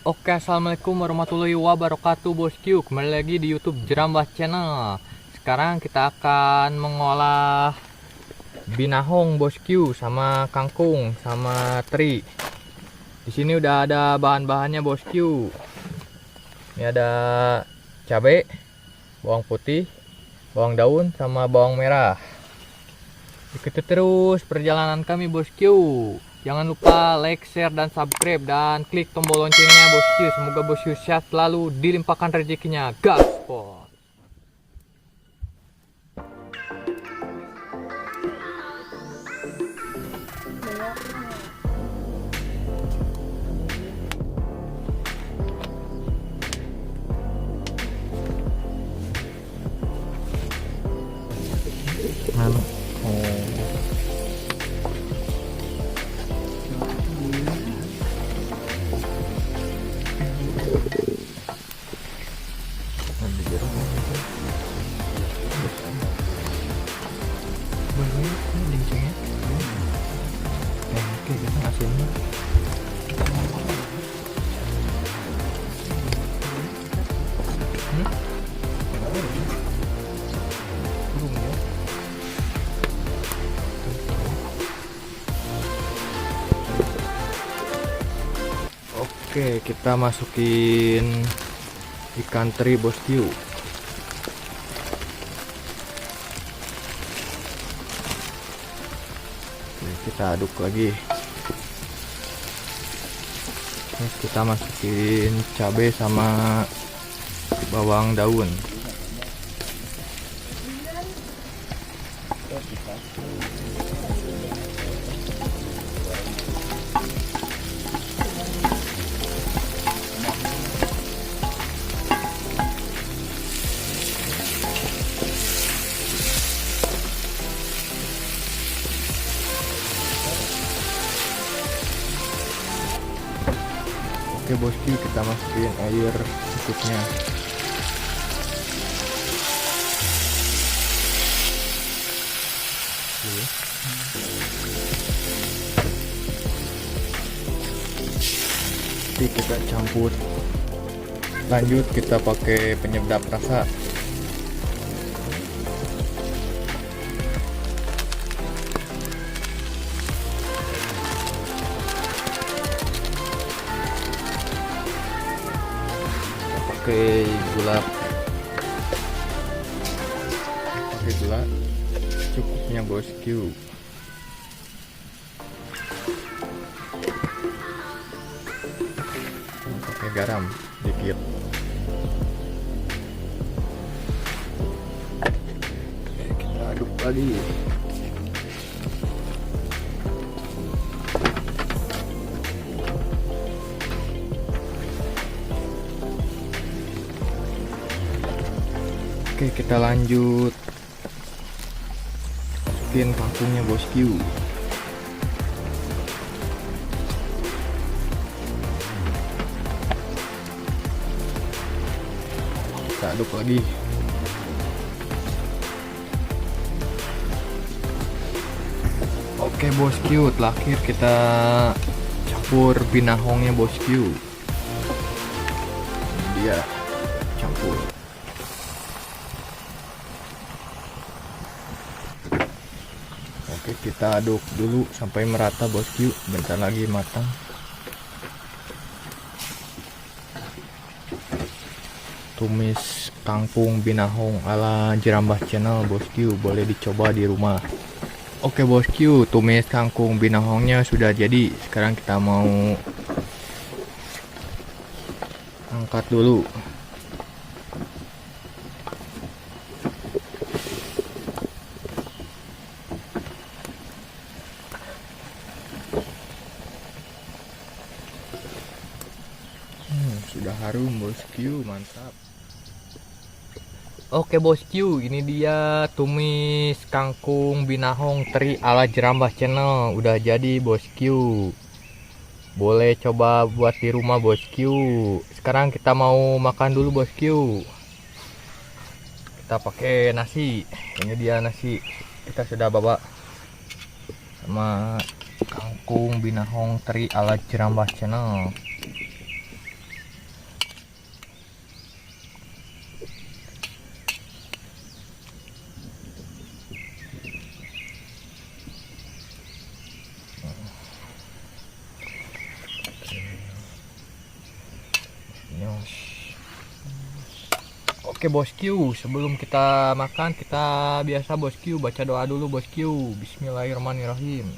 Oke, assalamualaikum warahmatullahi wabarakatuh bosku. Kembali lagi di YouTube Jerambah Channel. Sekarang kita akan mengolah binahong bosku, sama kangkung, sama teri. Di sini udah ada bahan-bahannya bosku. Ini ada cabai, bawang putih, bawang daun, sama bawang merah. Ikuti terus perjalanan kami bosku. Jangan lupa like, share, dan subscribe, dan klik tombol loncengnya bosku. Semoga bosku sehat selalu, dilimpahkan rezekinya. Gaspol. Oke, kita masukin ikan teri bosku. Kita aduk lagi. Terus kita masukin cabai sama bawang daun. Oke bosku, kita masukin air secukupnya. Nanti kita campur. Lanjut kita pakai penyedap rasa. Pakai gula cukupnya bosku. Pakai garam dikit. Kita aduk lagi. Oke, kita lanjut masukin kangkungnya bosku. Kita aduk lagi. Oke bosku, terakhir kita campur binahongnya bosku. Dia campur. Oke, kita aduk dulu sampai merata bosku. Bentar lagi matang. Tumis kangkung binahong ala Jerambah Channel bosku, boleh dicoba di rumah. Oke bosku, tumis kangkung binahongnya sudah jadi. Sekarang kita mau angkat dulu. Sudah harum bosku, mantap. Oke bosku, ini dia tumis kangkung binahong teri ala Jerambah Channel. Udah jadi bosku. Boleh coba buat di rumah bosku. Sekarang kita mau makan dulu bosku. Kita pakai nasi. Ini dia nasi. Kita sudah bawa sama kangkung binahong teri ala Jerambah Channel. Oke bosku, sebelum kita makan kita biasa bosku baca doa dulu bosku. Bismillahirrahmanirrahim.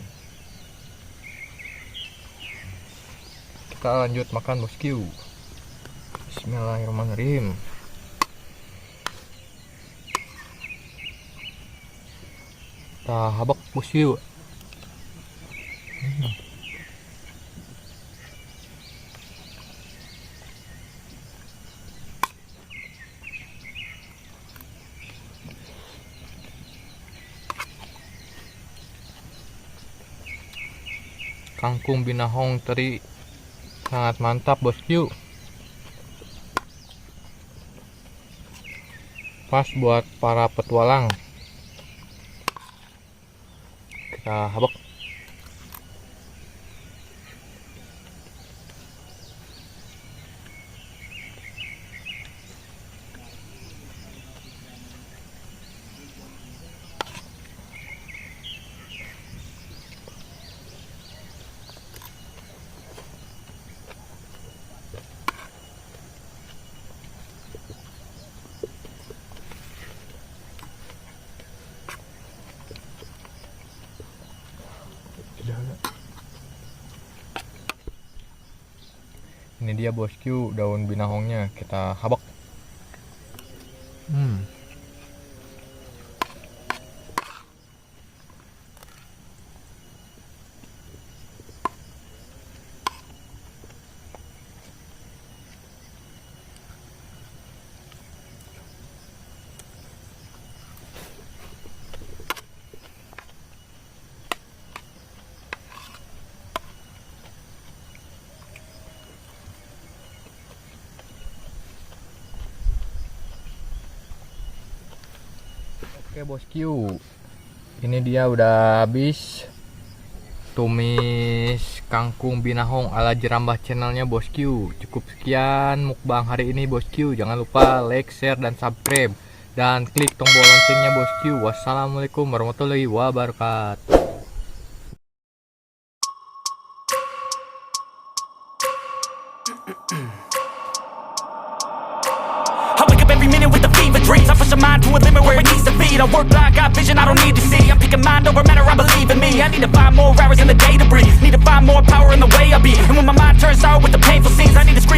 Kita lanjut makan bosku. Bismillahirrahmanirrahim. Kita habak bosku. Kangkung binahong teri sangat mantap bosku. Pas buat para petualang. Kita habak. Ini dia bosku daun binahongnya, kita habak. Oke bosku, ini dia udah habis tumis kangkung binahong ala Jerambah channelnya bosku. Cukup sekian mukbang hari ini bosku. Jangan lupa like, share, dan subscribe, dan klik tombol loncengnya bosku. Wassalamualaikum warahmatullahi wabarakatuh. I wake up every minute with the fever dreams. I push my mind to a limit where it needs to be. I work blind, got vision I don't need to see. I'm picking mind over matter, I believe in me. I need to find more hours in the day to breathe. Need to find more power in the way I be. And when my mind turns sour with the painful scenes, I need to scream.